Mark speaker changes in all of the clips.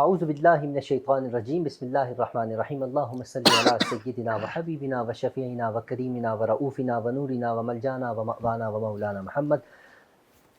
Speaker 1: اعوذ باللہ من الشیطان الرجیم بسم اللہ الرحمن الرحیم اللہم صلی علی سیدنا و حبیبنا و شفیعنا و کریمنا و رؤوفنا و نورنا و ملجانا و مأوانا و مولانا محمد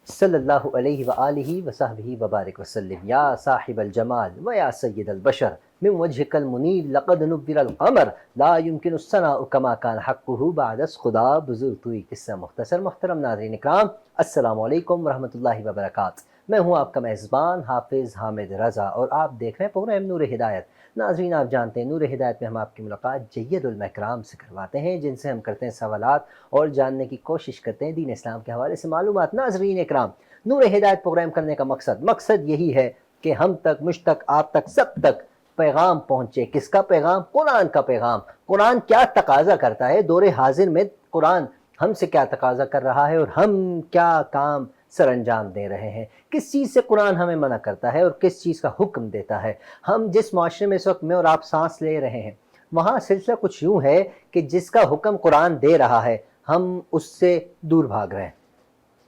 Speaker 1: صلی اللہ علیہ وآلہ وصحبہ وبارک وسلم. یا صاحب الجمال و یا سید البشر من وجهك المنیر لقد نبر القمر لا يمكن الثناء كما كان حقه بعد از خدا. بزرگ توئی قصہ مختصر. محترم ناظرین اکرام السلام علیکم ورحمۃ اللہ وبرکاتہ. میں ہوں آپ کا میزبان حافظ حامد رضا اور آپ دیکھ رہے ہیں پروگرام نور ہدایت. ناظرین آپ جانتے ہیں نور ہدایت میں ہم آپ کی ملاقات جید علماء کرام سے کرواتے ہیں جن سے ہم کرتے ہیں سوالات اور جاننے کی کوشش کرتے ہیں دین اسلام کے حوالے سے معلومات. ناظرین اکرام نور ہدایت پروگرام کرنے کا مقصد یہی ہے کہ ہم تک مجھ تک آپ تک سب تک پیغام پہنچے. کس کا پیغام؟ قرآن کا پیغام. قرآن کیا تقاضا کرتا ہے دور حاضر میں، قرآن ہم سے کیا تقاضا کر رہا ہے اور ہم کیا کام سر انجام دے رہے ہیں. کس چیز سے قرآن ہمیں منع کرتا ہے اور کس چیز کا حکم دیتا ہے. ہم جس معاشرے میں اس وقت میں اور آپ سانس لے رہے ہیں وہاں سلسلہ کچھ یوں ہے کہ جس کا حکم قرآن دے رہا ہے ہم اس سے دور بھاگ رہے ہیں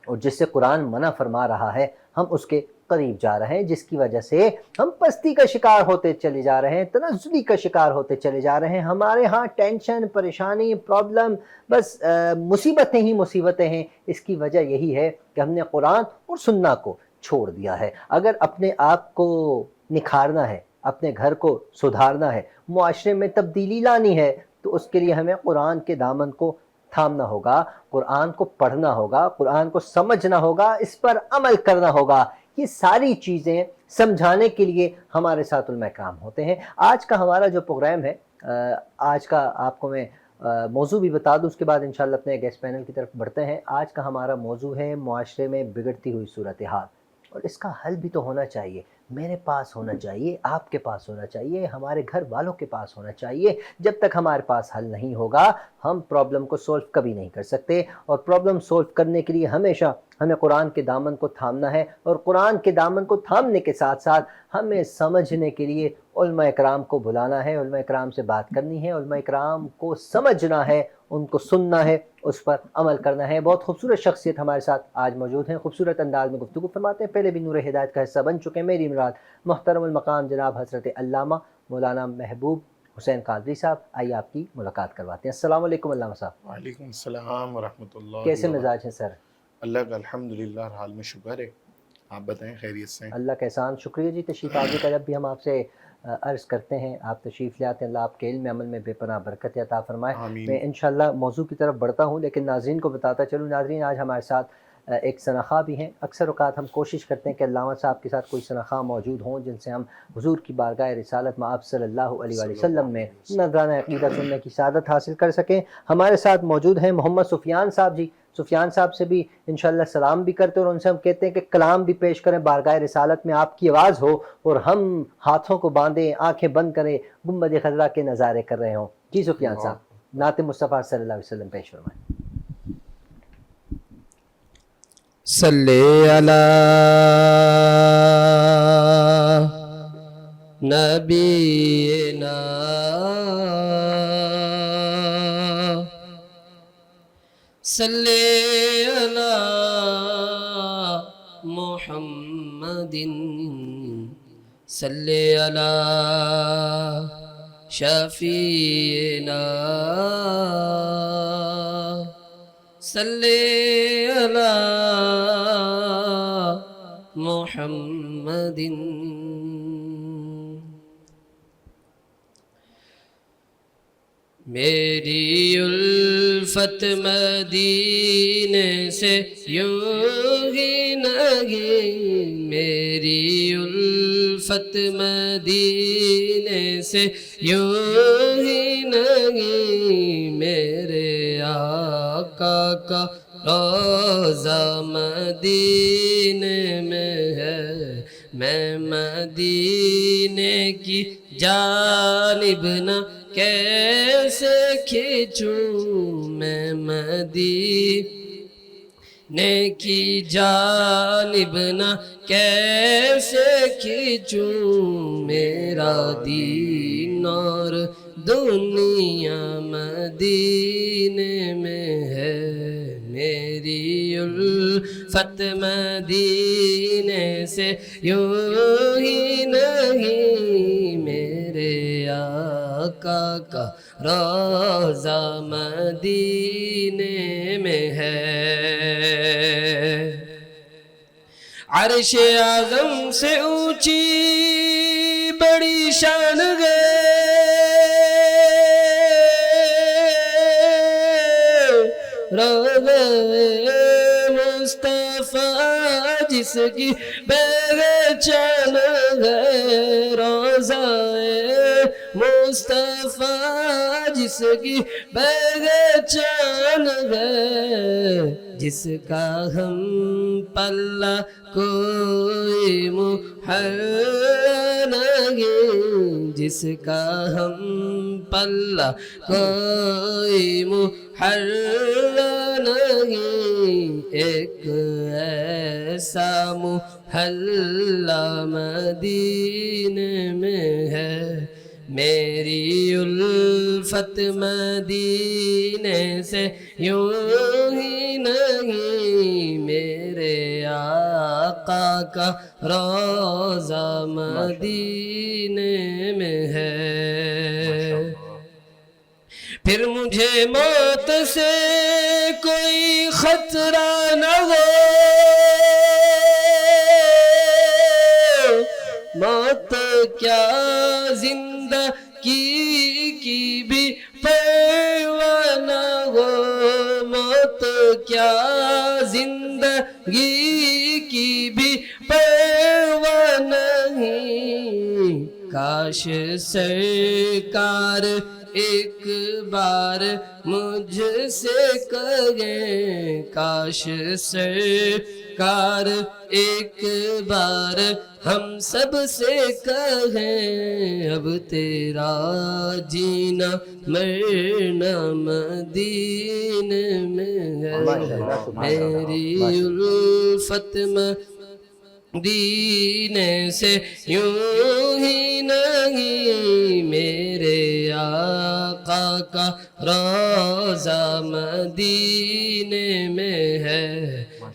Speaker 1: اور جس سے قرآن منع فرما رہا ہے ہم اس کے قریب جا رہے ہیں، جس کی وجہ سے ہم پستی کا شکار ہوتے چلے جا رہے ہیں، تنزلی کا شکار ہوتے چلے جا رہے ہیں. ہمارے ہاں ٹینشن، پریشانی، پرابلم، بس مصیبتیں ہی مصیبتیں ہیں. اس کی وجہ یہی ہے کہ ہم نے قرآن اور سننا کو چھوڑ دیا ہے. اگر اپنے آپ کو نکھارنا ہے، اپنے گھر کو سدھارنا ہے، معاشرے میں تبدیلی لانی ہے تو اس کے لیے ہمیں قرآن کے دامن کو تھامنا ہوگا، قرآن کو پڑھنا ہوگا، قرآن کو سمجھنا ہوگا، اس پر عمل کرنا ہوگا. یہ ساری چیزیں سمجھانے کے لیے ہمارے ساتھ علماء کرام ہوتے ہیں. آج کا ہمارا جو پروگرام ہے، آج کا آپ کو میں موضوع بھی بتا دوں، اس کے بعد انشاءاللہ اپنے گیسٹ پینل کی طرف بڑھتے ہیں. آج کا ہمارا موضوع ہے معاشرے میں بگڑتی ہوئی صورتحال، اور اس کا حل بھی تو ہونا چاہیے. میرے پاس ہونا چاہیے، آپ کے پاس ہونا چاہیے، ہمارے گھر والوں کے پاس ہونا چاہیے. جب تک ہمارے پاس حل نہیں ہوگا ہم پرابلم کو سولو کبھی نہیں کر سکتے. اور پرابلم سولو کرنے کے لیے ہمیشہ ہمیں قرآن کے دامن کو تھامنا ہے، اور قرآن کے دامن کو تھامنے کے ساتھ ساتھ ہمیں سمجھنے کے لیے علماء اکرام کو بلانا ہے، علماء اکرام سے بات کرنی ہے، علماء اکرام کو سمجھنا ہے، ان کو سننا ہے، اس پر عمل کرنا ہے. بہت خوبصورت شخصیت ہمارے ساتھ آج موجود ہیں، خوبصورت انداز میں گفتگو فرماتے ہیں. پہلے بھی نور ہدایت کا حصہ بن چکے ہیں. میری مراد محترم المقام جناب حضرت علامہ مولانا محبوب حسین قادری صاحب. آئیے آپ کی ملاقات کرواتے ہیں. السلام علیکم علامہ صاحب.
Speaker 2: وعلیکم السلام ورحمۃ اللہ.
Speaker 1: کیسے مزاج ہیں سر؟
Speaker 2: اللہ کا الحمدللہ ہر حال میں شکر ہے. آپ بتائیں خیریت سے ہیں؟
Speaker 1: اللہ کا احسان. شکریہ جی تشریف آنے کا. جب بھی ہم آپ سے عرض کرتے ہیں آپ تشریف لے آتے ہیں. اللہ آپ کے علم عمل میں بے پناہ برکت عطا فرمائے.
Speaker 2: آمین.
Speaker 1: میں انشاءاللہ موضوع کی طرف بڑھتا ہوں لیکن ناظرین کو بتاتا چلوں. ناظرین آج ہمارے ساتھ ایک سنخواہ بھی ہیں. اکثر اوقات ہم کوشش کرتے ہیں کہ علامہ صاحب کے ساتھ کوئی سنخواہ موجود ہوں جن سے ہم حضور کی بارگاہ رسالت مآب صلی اللہ علیہ وآلہ وسلم میں نذرانہ عقیدہ سننے کی سعادت حاصل کر سکیں. ہمارے ساتھ موجود ہیں محمد سفیان صاحب جی. سفیان صاحب سے بھی انشاءاللہ سلام بھی کرتے ہیں اور ان سے ہم کہتے ہیں کہ کلام بھی پیش کریں بارگاہ رسالت میں. آپ کی آواز ہو اور ہم ہاتھوں کو باندھیں، آنکھیں بند کریں، گنبد خضرا کے نظارے کر رہے ہوں. جی سفیان صاحب نعت مصطفیٰ صلی اللہ علیہ وسلم پیش فرمائیں.
Speaker 3: صلی علی نبینا صلی علی محمد صلی علی شفیعنا صلی علی محمد. میری الفت مدینے سے یوں ہی نہیں، میری الفت مدینے سے یوں ہی نہیں، میرے آقا کا روضہ مدینے میں ہے، میں مدینے کی جانب نہ کیسے کھینچوں، میں مدینے کی جانب نہ کیسے کھینچوں، میرا دین اور دنیا مدینے میں ہے، میری الفت مدینے سے یوں ہی نہیں، میرے آقا کا روضہ مدینے میں ہے۔ عرش اعظم سے اونچی بڑی شان ہے، روضہ مصطفیٰ جس کی پہچان ہے، روضہ مصطفیٰ جس کی پہچان ہے، جس کا ہم پلہ کوئی محل نہیں، جس کا ہم پلہ کوئی محل نہیں، ایک ایسا محلہ مدینے میں ہے۔ میری الفت مدینے سے یوں ہی نہیں، میرے آقا کا روضہ مدینے میں ہے۔ پھر مجھے موت سے کوئی خطرہ نہ ہو، موت کیا زندگی کی بھی پرواہ نہ ہو، موت کیا زندگی کی بھی پرواہ نہیں، کاش سرکار ایک بار مجھ سے کہیں، کاش سرکار ایک بار ہم سب سے کہیں، اب تیرا جینا مرنا مدینے میں ہے۔ میری الفت مدینے سے یوں ہی نہیں، میرے آقا کا روضہ مدینے میں ہے۔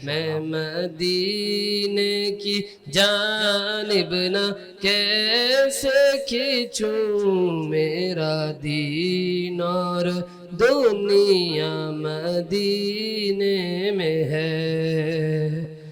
Speaker 3: میں مدینے کی جانب نہ کیسے کھینچوں، میرا دین اور دنیا مدینے میں ہے۔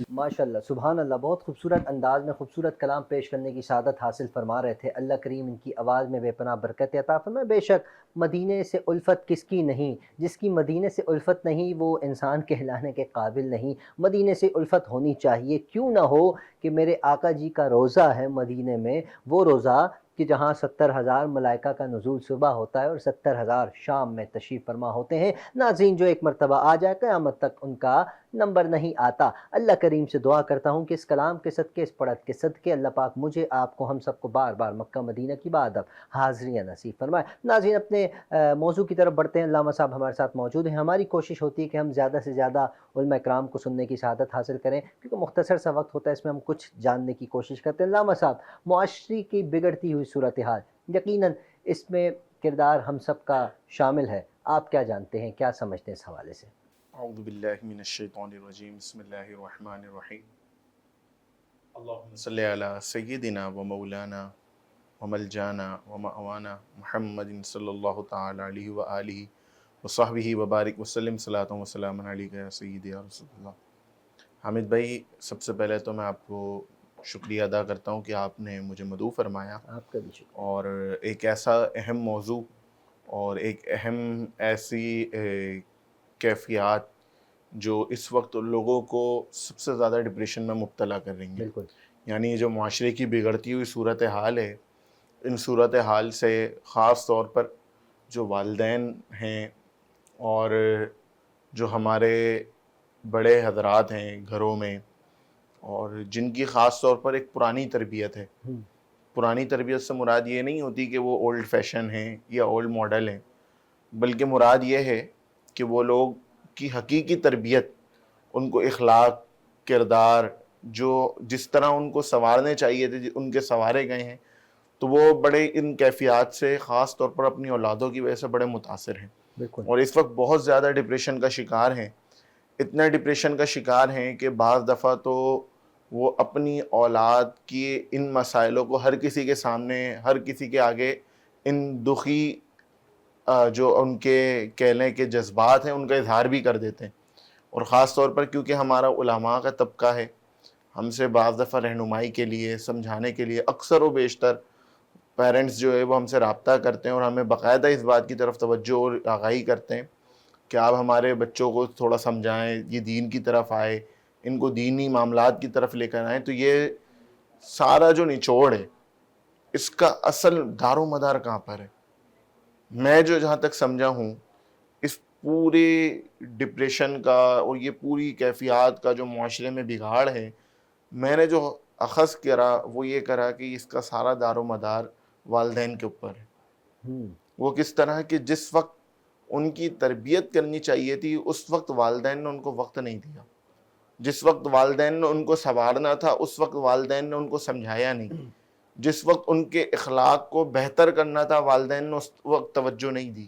Speaker 1: ماشاءاللہ سبحان اللہ، بہت خوبصورت انداز میں خوبصورت کلام پیش کرنے کی سعادت حاصل فرما رہے تھے۔ اللہ کریم ان کی آواز میں بے پناہ برکت عطا فرمائے۔ بے شک مدینے سے الفت کس کی نہیں، جس کی مدینے سے الفت نہیں وہ انسان کہلانے کے قابل نہیں۔ مدینے سے الفت ہونی چاہیے، کیوں نہ ہو کہ میرے آقا جی کا روضہ ہے مدینے میں، وہ روضہ کہ جہاں 70,000 ملائکہ کا نزول صبح ہوتا ہے اور 70,000 شام میں تشریف فرما ہوتے ہیں۔ ناظرین جو ایک مرتبہ آ جائے قیامت تک ان کا نمبر نہیں آتا۔ اللہ کریم سے دعا کرتا ہوں کہ اس کلام کے صدقے، اس پڑھت کے صدقے اللہ پاک مجھے، آپ کو، ہم سب کو بار بار مکہ مدینہ کی بادب حاضریاں نصیب فرمائے۔ ناظرین اپنے موضوع کی طرف بڑھتے ہیں۔ علامہ صاحب ہمارے ساتھ موجود ہیں۔ ہماری کوشش ہوتی ہے کہ ہم زیادہ سے زیادہ علماء کرام کو سننے کی سعادت حاصل کریں، کیونکہ مختصر سا وقت ہوتا ہے، اس میں ہم کچھ جاننے کی کوشش کرتے ہیں۔ علامہ صاحب، معاشرے کی بگڑتی ہوئی صورتحال، یقیناً اس میں کردار ہم سب کا شامل ہے، آپ کیا جانتے ہیں، کیا سمجھتے ہیں اس حوالے سے؟
Speaker 2: اعوذ باللہ من الشیطان الرجیم، بسم اللہ الرحمن الرحیم، اللہم صلی علی سیدنا و مولانا و ملجانا و مأوانا محمد صلی اللہ تعالی علیہ وآلہ وصحبہ وبارک وسلم، صلاۃ و سلام علیکہ یا سیدی یا رسول اللہ۔ حامد بھائی، سب سے پہلے تو میں آپ کو شکریہ ادا کرتا ہوں کہ آپ نے مجھے مدعو فرمایا،
Speaker 1: آپ کا بھی شکریہ۔
Speaker 2: اور ایک ایسا اہم موضوع اور ایک اہم ایسی کیفیات جو اس وقت لوگوں کو سب سے زیادہ ڈپریشن میں مبتلا کر رہی ہیں،
Speaker 1: بالکل،
Speaker 2: یعنی جو معاشرے کی بگڑتی ہوئی صورتحال ہے، ان صورتحال سے خاص طور پر جو والدین ہیں اور جو ہمارے بڑے حضرات ہیں گھروں میں، اور جن کی خاص طور پر ایک پرانی تربیت ہے۔ پرانی تربیت سے مراد یہ نہیں ہوتی کہ وہ اولڈ فیشن ہیں یا اولڈ ماڈل ہیں، بلکہ مراد یہ ہے کہ وہ لوگ کی حقیقی تربیت، ان کو اخلاق، کردار، جو جس طرح ان کو سنوارنے چاہیے تھے ان کے سنوارے گئے ہیں، تو وہ بڑے ان کیفیات سے خاص طور پر اپنی اولادوں کی وجہ سے بڑے متاثر ہیں،
Speaker 1: بالکل،
Speaker 2: اور اس وقت بہت زیادہ ڈپریشن کا شکار ہیں۔ اتنا ڈپریشن کا شکار ہیں کہ بعض دفعہ تو وہ اپنی اولاد کی ان مسائلوں کو ہر کسی کے سامنے، ہر کسی کے آگے ان دکھی جو ان کے کہہ لیں کہ جذبات ہیں ان کا اظہار بھی کر دیتے ہیں. اور خاص طور پر کیونکہ ہمارا علماء کا طبقہ ہے، ہم سے بعض دفعہ رہنمائی کے لیے، سمجھانے کے لیے اکثر و بیشتر پیرنٹس جو ہے وہ ہم سے رابطہ کرتے ہیں اور ہمیں باقاعدہ اس بات کی طرف توجہ اور آگاہی کرتے ہیں کہ آپ ہمارے بچوں کو تھوڑا سمجھائیں، یہ دین کی طرف آئے، ان کو دینی معاملات کی طرف لے کر آئیں. تو یہ سارا جو نچوڑ ہے اس کا اصل دار و مدار کہاں پر ہے؟ میں جو جہاں تک سمجھا ہوں، اس پورے ڈپریشن کا اور یہ پوری کیفیات کا جو معاشرے میں بگاڑ ہے، میں نے جو اخذ کرا وہ یہ کرا کہ اس کا سارا دار و مدار والدین کے اوپر ہے. وہ کس طرح کہ جس وقت ان کی تربیت کرنی چاہیے تھی اس وقت والدین نے ان کو وقت نہیں دیا، جس وقت والدین نے ان کو سنوارنا تھا اس وقت والدین نے ان کو سمجھایا نہیں، جس وقت ان کے اخلاق کو بہتر کرنا تھا والدین نے اس وقت توجہ نہیں دی،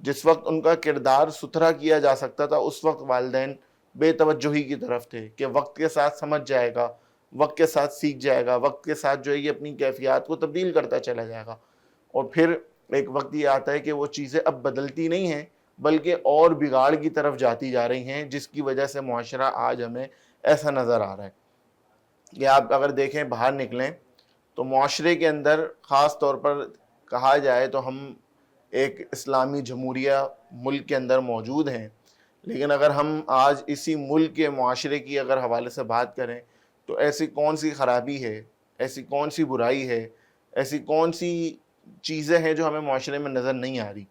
Speaker 2: جس وقت ان کا کردار ستھرا کیا جا سکتا تھا اس وقت والدین بے توجہی کی طرف تھے کہ وقت کے ساتھ سمجھ جائے گا، وقت کے ساتھ سیکھ جائے گا، وقت کے ساتھ جو ہے یہ اپنی کیفیات کو تبدیل کرتا چلا جائے گا. اور پھر ایک وقت یہ آتا ہے کہ وہ چیزیں اب بدلتی نہیں ہیں بلکہ اور بگاڑ کی طرف جاتی جا رہی ہیں، جس کی وجہ سے معاشرہ آج ہمیں ایسا نظر آ رہا ہے کہ آپ اگر دیکھیں باہر نکلیں تو معاشرے کے اندر خاص طور پر کہا جائے تو ہم ایک اسلامی جمہوریہ ملک کے اندر موجود ہیں، لیکن اگر ہم آج اسی ملک کے معاشرے کی اگر حوالے سے بات کریں تو ایسی کون سی خرابی ہے، ایسی کون سی برائی ہے، ایسی کون سی چیزیں ہیں جو ہمیں معاشرے میں نظر نہیں آ رہی.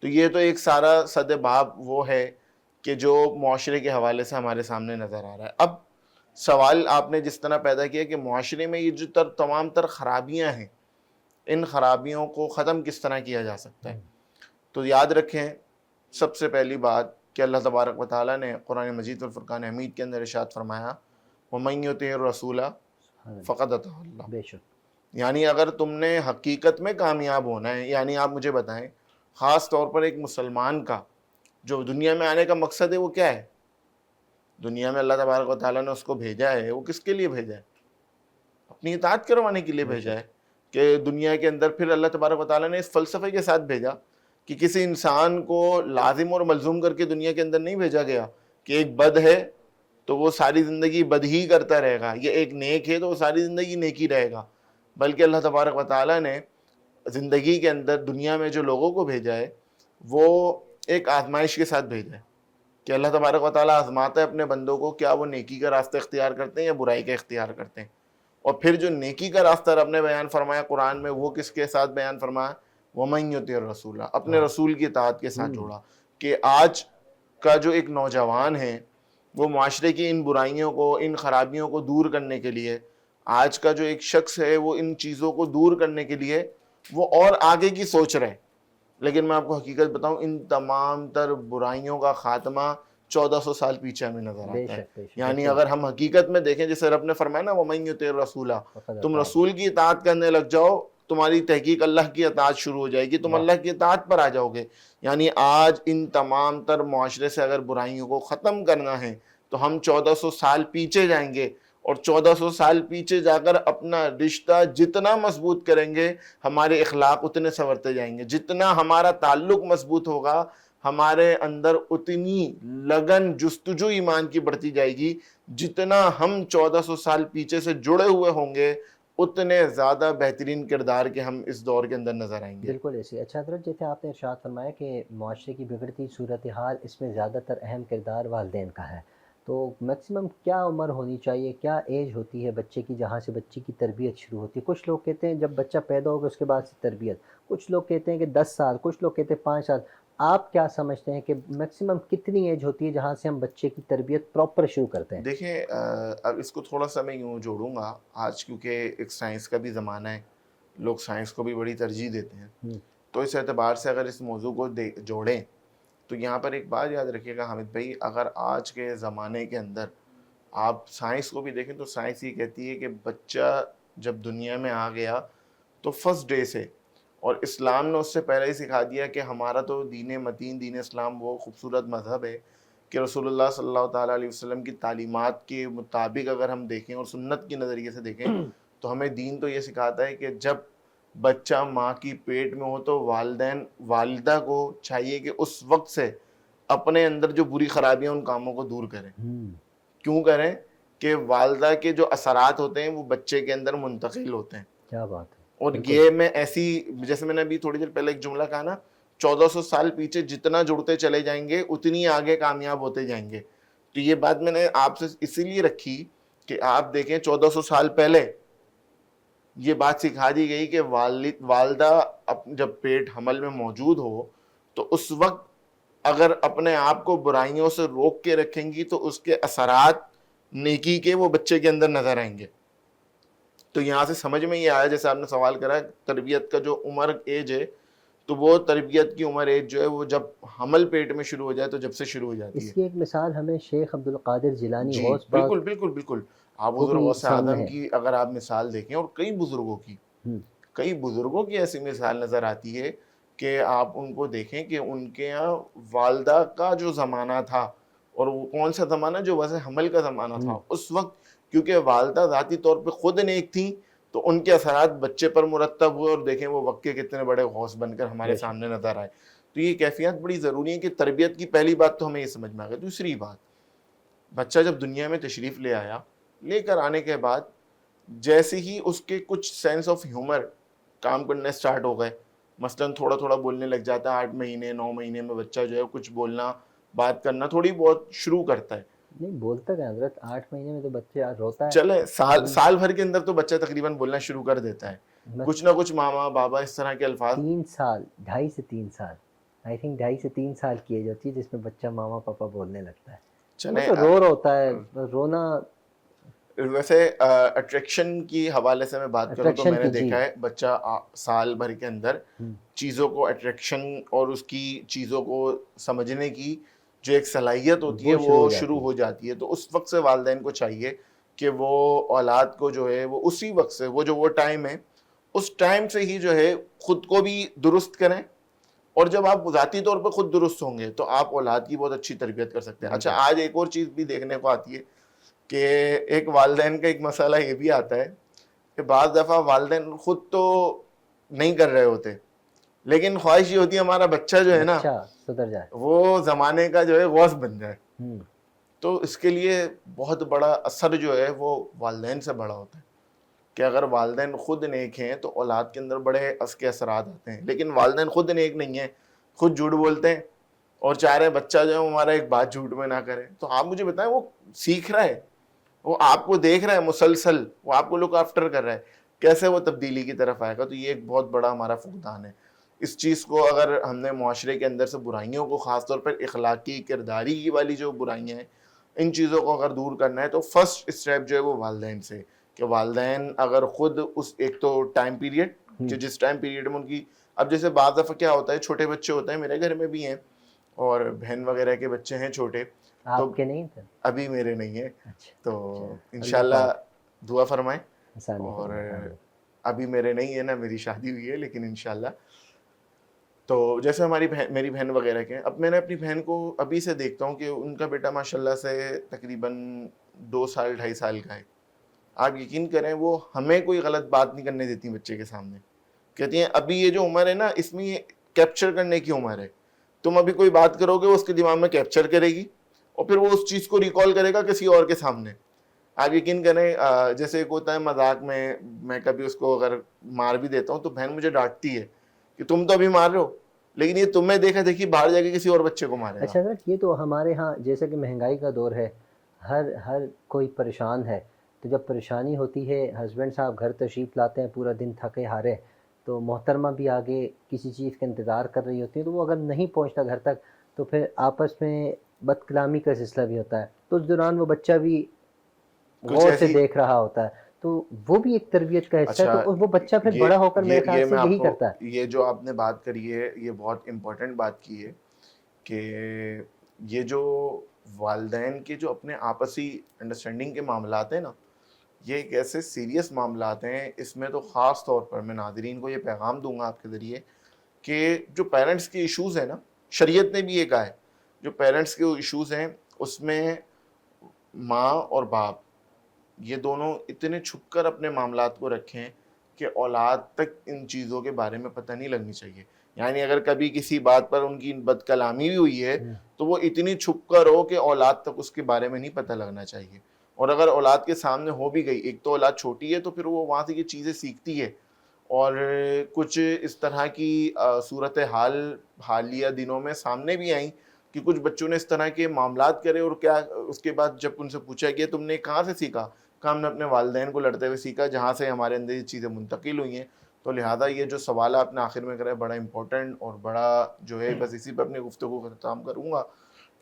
Speaker 2: تو یہ تو ایک سارا صد باب وہ ہے کہ جو معاشرے کے حوالے سے ہمارے سامنے نظر آ رہا ہے. اب سوال آپ نے جس طرح پیدا کیا کہ معاشرے میں یہ جو تمام تر خرابیاں ہیں، ان خرابیوں کو ختم کس طرح کیا جا سکتا ہے، تو یاد رکھیں سب سے پہلی بات کہ اللہ تبارک و تعالیٰ نے قرآن مجید والفرقان حمید کے اندر ارشاد فرمایا وَمَن يُطِعِ الرَّسُولَ فَقَدْ اطاع اللہ.
Speaker 1: بے شک
Speaker 2: یعنی اگر تم نے حقیقت میں کامیاب ہونا ہے، یعنی آپ مجھے بتائیں خاص طور پر ایک مسلمان کا جو دنیا میں آنے کا مقصد ہے وہ کیا ہے؟ دنیا میں اللہ تبارک و تعالیٰ نے اس کو بھیجا ہے، وہ کس کے لیے بھیجا ہے؟ اپنی اطاعت کروانے کے لیے بھیجا ہے. کہ دنیا کے اندر پھر اللہ تبارک و تعالیٰ نے اس فلسفے کے ساتھ بھیجا کہ کسی انسان کو لازم اور ملزوم کر کے دنیا کے اندر نہیں بھیجا گیا کہ ایک بد ہے تو وہ ساری زندگی بد ہی کرتا رہے گا، یہ ایک نیک ہے تو وہ ساری زندگی نیک ہی رہے گا. بلکہ اللہ تبارک و تعالیٰ نے زندگی کے اندر دنیا میں جو لوگوں کو بھیجا ہے وہ ایک آزمائش کے ساتھ بھیجا ہے کہ اللہ تبارک و تعالیٰ آزماتا ہے اپنے بندوں کو کیا وہ نیکی کا راستہ اختیار کرتے ہیں یا برائی کا اختیار کرتے ہیں. اور پھر جو نیکی کا راستہ رب نے بیان فرمایا قرآن میں وہ کس کے ساتھ بیان فرمایا؟ وَمَن يُطِعِ الرَّسُولَ، اپنے رسول کی اطاعت کے ساتھ جوڑا. کہ آج کا جو ایک نوجوان ہے وہ معاشرے کی ان برائیوں کو، ان خرابیوں کو دور کرنے کے لیے، آج کا جو ایک شخص ہے وہ ان چیزوں کو دور کرنے کے لیے وہ اور آگے کی سوچ رہے. لیکن میں آپ کو حقیقت بتاؤں ان تمام تر برائیوں کا خاتمہ 1400 سال پیچھے ہمیں نظر آتا ہے. یعنی اگر ہم حقیقت میں دیکھیں جیسے رب نے فرمایا نا وَمَن يُطِعِ الرَّسُولَ، تم رسول کی اطاعت کرنے لگ جاؤ تمہاری تحقیق اللہ کی اطاعت شروع ہو جائے گی، تم اللہ کی اطاعت پر آ جاؤ گے. یعنی آج ان تمام تر معاشرے سے اگر برائیوں کو ختم کرنا ہے تو ہم 1400 سال پیچھے جائیں گے، اور 1400 سال پیچھے جا کر اپنا رشتہ جتنا مضبوط کریں گے ہمارے اخلاق اتنے سنورتے جائیں گے، جتنا ہمارا تعلق مضبوط ہوگا ہمارے اندر اتنی لگن جستجو ایمان کی بڑھتی جائے گی. جتنا ہم 1400 سال پیچھے سے جڑے ہوئے ہوں گے اتنے زیادہ بہترین کردار کے ہم اس دور کے اندر نظر آئیں گے.
Speaker 1: بالکل ایسے. اچھا حضرت جیسے آپ نے ارشاد فرمایا کہ معاشرے کی بگڑتی صورتحال اس میں زیادہ تر اہم کردار والدین کا ہے، تو میکسیمم کیا عمر ہونی چاہیے، کیا ایج ہوتی ہے بچے کی جہاں سے بچے کی تربیت شروع ہوتی ہے؟ کچھ لوگ کہتے ہیں جب بچہ پیدا ہوگا اس کے بعد سے تربیت، کچھ لوگ کہتے ہیں کہ 10 سال، کچھ لوگ کہتے ہیں 5 سال. آپ کیا سمجھتے ہیں کہ میکسیمم کتنی ایج ہوتی ہے جہاں سے ہم بچے کی تربیت پراپر شروع کرتے ہیں؟
Speaker 2: دیکھیں اب اس کو تھوڑا سا میں یوں جوڑوں گا، آج کیونکہ ایک سائنس کا بھی زمانہ ہے، لوگ سائنس کو بھی بڑی ترجیح دیتے ہیں، تو اس اعتبار سے اگر اس موضوع کو جوڑیں تو یہاں پر ایک بات یاد رکھیے گا حامد بھائی، اگر آج کے زمانے کے اندر آپ سائنس کو بھی دیکھیں تو سائنس یہ کہتی ہے کہ بچہ جب دنیا میں آ گیا تو فرسٹ ڈے سے، اور اسلام نے اس سے پہلے ہی سکھا دیا کہ ہمارا تو دین متین، دین اسلام وہ خوبصورت مذہب ہے کہ رسول اللہ صلی اللہ تعالیٰ علیہ وسلم کی تعلیمات کے مطابق اگر ہم دیکھیں اور سنت کے نظریے سے دیکھیں تو ہمیں دین تو یہ سکھاتا ہے کہ جب بچہ ماں کی پیٹ میں ہو تو والدہ کو چاہیے کہ اس وقت سے اپنے اندر جو بری خرابیاں ان کاموں کو دور کریں. کیوں کریں؟ کہ والدہ کے جو اثرات ہوتے ہیں وہ بچے کے اندر منتقل ہوتے ہیں.
Speaker 1: کیا بات ہے.
Speaker 2: اور یہ میں ایسی، جیسے میں نے ابھی تھوڑی دیر پہلے ایک جملہ کہا نا، 1400 سال پیچھے جتنا جڑتے چلے جائیں گے اتنی آگے کامیاب ہوتے جائیں گے. تو یہ بات میں نے آپ سے اسی لیے رکھی کہ آپ دیکھیں 1400 سال پہلے یہ بات سکھا دی گئی کہ والدہ جب پیٹ حمل میں موجود ہو تو اس وقت اگر اپنے آپ کو برائیوں سے روک کے رکھیں گی تو اس کے اثرات نیکی کے وہ بچے کے اندر نظر آئیں گے. تو یہاں سے سمجھ میں یہ آیا، جیسے آپ نے سوال کرا تربیت کا جو عمر ایج ہے، تو وہ تربیت کی عمر ایج جو ہے وہ جب حمل پیٹ میں شروع ہو جائے تو جب سے شروع ہو جاتی ہے.
Speaker 1: اس کی ایک مثال ہمیں شیخ عبد القادر جیلانی
Speaker 2: جی
Speaker 1: غوث پاک،
Speaker 2: بالکل بالکل بالکل. آپ حضور غوث اعظم کی اگر آپ مثال دیکھیں، اور کئی بزرگوں کی ایسی مثال نظر آتی ہے کہ آپ ان کو دیکھیں کہ ان کے یہاں والدہ کا جو زمانہ تھا، اور وہ کون سا زمانہ، جو ویسے حمل کا زمانہ تھا، اس وقت کیونکہ والدہ ذاتی طور پہ خود نیک تھیں تو ان کے اثرات بچے پر مرتب ہوئے، اور دیکھیں وہ وقت کے کتنے بڑے غوث بن کر ہمارے سامنے نظر آئے. تو یہ کیفیات بڑی ضروری ہیں کہ تربیت کی پہلی بات تو ہمیں یہ سمجھ میں آ گئی. دوسری بات، بچہ جب دنیا میں تشریف لے آیا، لے کر آنے کے بعد جیسے ہی اس کے کچھ سینس آف ہیومر کام کرنے سٹارٹ ہو گئے، مثلاً تھوڑا تھوڑا بولنے لگ جاتا ہے، 8 مہینے 9 مہینے میں بچہ جو ہے کچھ بولنا، بات کرنا تھوڑی بہت شروع کرتا ہے.
Speaker 1: نہیں بولتا ہے حضرت، 8 مہینے میں تو بچہ روتا ہے.
Speaker 2: چلے سال بھر کے اندر تو بچہ تقریباً بولنا شروع کر دیتا ہے، کچھ نہ کچھ ماما بابا اس طرح کے الفاظ.
Speaker 1: 3 سال، 2.5 سے 3 سال، آئی تھنک 2.5 سے 3 سال کی ایج ہوتی ہے جس میں بچہ ماما پاپا بولنے لگتا ہے.
Speaker 2: چلیں
Speaker 1: رو ہوتا ہے، رونا.
Speaker 2: ویسے اٹریکشن کی حوالے سے میں بات کروں تو میں نے دیکھا ہے بچہ سال بھر کے اندر چیزوں کو اٹریکشن اور اس کی چیزوں کو سمجھنے کی جو ایک صلاحیت ہوتی ہے وہ شروع ہو جاتی ہے. تو اس وقت سے والدین کو چاہیے کہ وہ اولاد کو جو ہے وہ اسی وقت سے وہ ٹائم ہے، اس ٹائم سے ہی جو ہے خود کو بھی درست کریں، اور جب آپ ذاتی طور پر خود درست ہوں گے تو آپ اولاد کی بہت اچھی تربیت کر سکتے ہیں. اچھا، آج ایک اور چیز بھی دیکھنے کو آتی ہے کہ ایک والدین کا ایک مسئلہ یہ بھی آتا ہے کہ بعض دفعہ والدین خود تو نہیں کر رہے ہوتے، لیکن خواہش یہ ہوتی ہے ہمارا بچہ جو ہے نا
Speaker 1: سدھر جائے،
Speaker 2: وہ زمانے کا جو ہے غوث بن جائے. تو اس کے لیے بہت بڑا اثر جو ہے وہ والدین سے بڑا ہوتا ہے کہ اگر والدین خود نیک ہیں تو اولاد کے اندر بڑے اس کے اثرات آتے ہیں. لیکن والدین خود نیک نہیں ہیں، خود جھوٹ بولتے ہیں اور چاہ رہے ہیں بچہ جو ہے ہمارا ایک بات جھوٹ میں نہ کرے. تو آپ مجھے بتائیں، وہ سیکھ رہا ہے، وہ آپ کو دیکھ رہا ہے مسلسل، وہ آپ کو لک آفٹر کر رہا ہے، کیسے وہ تبدیلی کی طرف آئے گا؟ تو یہ ایک بہت بڑا ہمارا فقدان ہے. اس چیز کو اگر ہم نے معاشرے کے اندر سے برائیوں کو، خاص طور پر اخلاقی کرداری کی والی جو برائیاں ہیں، ان چیزوں کو اگر دور کرنا ہے تو فرسٹ اسٹیپ جو ہے وہ والدین سے، کہ والدین اگر خود اس ایک تو ٹائم پیریڈ کہ جس ٹائم پیریڈ میں ان کی، اب جیسے بعض دفعہ کیا ہوتا ہے، چھوٹے بچے ہوتے ہیں، میرے گھر میں بھی ہیں اور بہن وغیرہ کے بچے ہیں چھوٹے،
Speaker 1: آپ کے نہیں تھے؟
Speaker 2: ابھی میرے نہیں ہیں، تو انشاءاللہ دعا فرمائیں. اور ابھی میرے نہیں ہے نا، میری شادی ہوئی ہے، لیکن انشاءاللہ. تو جیسے میری بہن وغیرہ کے، اب میں نے اپنی بہن کو ابھی سے دیکھتا ہوں کہ ان کا بیٹا ماشاءاللہ سے تقریباً 2 سال 2.5 سال کا ہے. آپ یقین کریں وہ ہمیں کوئی غلط بات نہیں کرنے دیتی بچے کے سامنے. کہتی ہیں ابھی یہ جو عمر ہے نا، اس میں یہ کیپچر کرنے کی عمر ہے، تم ابھی کوئی بات کرو گے وہ اس کے دماغ میں کیپچر کرے گی اور پھر وہ اس چیز کو ریکال کرے گا کسی اور کے سامنے. آپ یقین کریں، جیسے ایک ہوتا ہے مذاق میں کبھی اس کو اگر مار بھی دیتا ہوں تو بہن مجھے ڈانٹتی ہے کہ تم تو ابھی مار رہے ہو، لیکن یہ تمہیں دیکھا دیکھی باہر جا کے کسی اور بچے کو مارے گا.
Speaker 1: اچھا حضرت، یہ تو ہمارے ہاں جیسے کہ مہنگائی کا دور ہے، ہر کوئی پریشان ہے، تو جب پریشانی ہوتی ہے، ہسبینڈ صاحب گھر تشریف لاتے ہیں پورا دن تھکے ہارے، تو محترمہ بھی آگے کسی چیز کا انتظار کر رہی ہوتی ہے، تو وہ اگر نہیں پہنچتا گھر تک تو پھر آپس میں بد کلامی کا سلسلہ بھی ہوتا ہے. تو اس دوران وہ بچہ بھی غور سے دیکھ رہا ہوتا ہے، تو وہ بھی ایک تربیت کا حصہ ہے. تو وہ بچہ پھر بڑا ہو کر میرے خیال سے یہی کرتا ہے.
Speaker 2: یہ جو آپ نے بات کری ہے یہ بہت امپورٹنٹ بات کی ہے کہ یہ جو والدین کے جو اپنے آپسی انڈرسٹینڈنگ کے معاملات ہیں نا، یہ ایک ایسے سیریس معاملات ہیں. اس میں تو خاص طور پر میں ناظرین کو یہ پیغام دوں گا آپ کے ذریعے کہ جو پیرنٹس کے ایشوز ہیں نا، شریعت نے بھی یہ کہا ہے جو پیرنٹس کے ایشوز ہیں اس میں ماں اور باپ یہ دونوں اتنے چھپ کر اپنے معاملات کو رکھیں کہ اولاد تک ان چیزوں کے بارے میں پتہ نہیں لگنی چاہیے. یعنی اگر کبھی کسی بات پر ان کی بد کلامی بھی ہوئی ہے تو وہ اتنی چھپ کر ہو کہ اولاد تک اس کے بارے میں نہیں پتہ لگنا چاہیے. اور اگر اولاد کے سامنے ہو بھی گئی، ایک تو اولاد چھوٹی ہے تو پھر وہ وہاں سے یہ چیزیں سیکھتی ہے. اور کچھ اس طرح کی صورتحال حالیہ دنوں میں سامنے بھی آئیں کہ کچھ بچوں نے اس طرح کے معاملات کرے، اور کیا اس کے بعد جب ان سے پوچھا گیا تم نے کہاں سے سیکھا، کہ ہم نے اپنے والدین کو لڑتے ہوئے سیکھا، جہاں سے ہمارے اندر یہ چیزیں منتقل ہوئی ہیں. تو لہٰذا یہ جو سوال آپ نے آخر میں کرا ہے بڑا امپورٹنٹ اور بڑا جو ہے، بس اسی پہ اپنی گفتگو کا اختتام کروں گا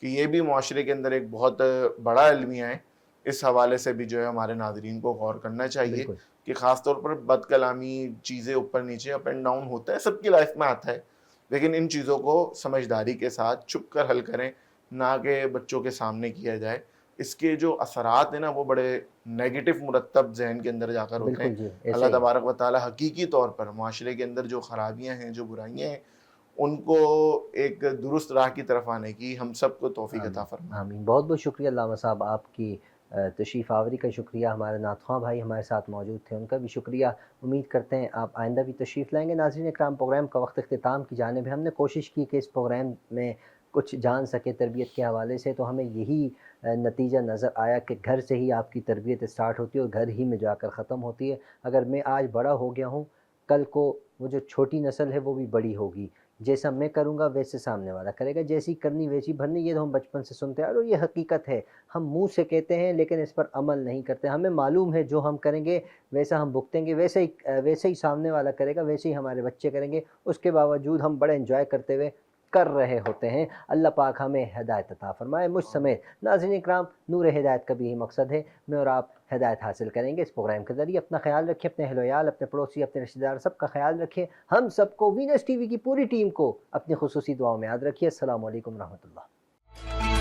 Speaker 2: کہ یہ بھی معاشرے کے اندر ایک بہت بڑا المیہ ہے. اس حوالے سے بھی جو ہے ہمارے ناظرین کو غور کرنا چاہیے کہ خاص طور پر بد کلامی، چیزیں اوپر نیچے اپ اینڈ ڈاؤن ہوتا ہے، سب کی لائف میں آتا ہے، لیکن ان چیزوں کو سمجھداری کے ساتھ چھپ کر حل کریں، نہ کہ بچوں کے سامنے کیا جائے. اس کے جو اثرات ہیں نا وہ بڑے نیگیٹو مرتب ذہن کے اندر جا کر ہوتے ہیں. اللہ تبارک و تعالی حقیقی طور پر معاشرے کے اندر جو خرابیاں ہیں، جو برائیاں ہیں، ان کو ایک درست راہ کی طرف آنے کی ہم سب کو توفیق عطا فرمائے.
Speaker 1: آمین. بہت بہت شکریہ علامہ صاحب، آپ کی تشریف آوری کا شکریہ. ہمارے نعت خواں بھائی ہمارے ساتھ موجود تھے، ان کا بھی شکریہ. امید کرتے ہیں آپ آئندہ بھی تشریف لائیں گے. ناظرین اکرام، پروگرام کا وقت اختتام کی جانب ہے. ہم نے کوشش کی کہ اس پروگرام میں کچھ جان سکے تربیت کے حوالے سے، تو ہمیں یہی نتیجہ نظر آیا کہ گھر سے ہی آپ کی تربیت اسٹارٹ ہوتی ہے اور گھر ہی میں جا کر ختم ہوتی ہے. اگر میں آج بڑا ہو گیا ہوں، کل کو وہ جو چھوٹی نسل ہے وہ بھی بڑی ہوگی. جیسا میں کروں گا ویسے سامنے والا کرے گا، جیسی کرنی ویسی بھرنی. یہ تو ہم بچپن سے سنتے ہیں اور یہ حقیقت ہے. ہم منہ سے کہتے ہیں لیکن اس پر عمل نہیں کرتے. ہمیں معلوم ہے جو ہم کریں گے ویسا ہم بھگتیں گے، ویسے ہی سامنے والا کرے گا، ویسے ہی ہمارے بچے کریں گے. اس کے باوجود ہم بڑے انجوائے کرتے ہوئے کر رہے ہوتے ہیں. اللہ پاک ہمیں ہدایت عطا فرمائے، مجھ سمیت. ناظرین اکرام، نور ہدایت کا بھی یہی مقصد ہے، میں اور آپ ہدایت حاصل کریں گے اس پروگرام کے ذریعے. اپنا خیال رکھیں، اپنے اہل و عیال، اپنے پڑوسی، اپنے رشتہ دار، سب کا خیال رکھیں. ہم سب کو، وینس ٹی وی کی پوری ٹیم کو اپنی خصوصی دعاؤں میں یاد رکھیے. السلام علیکم ورحمۃ اللہ.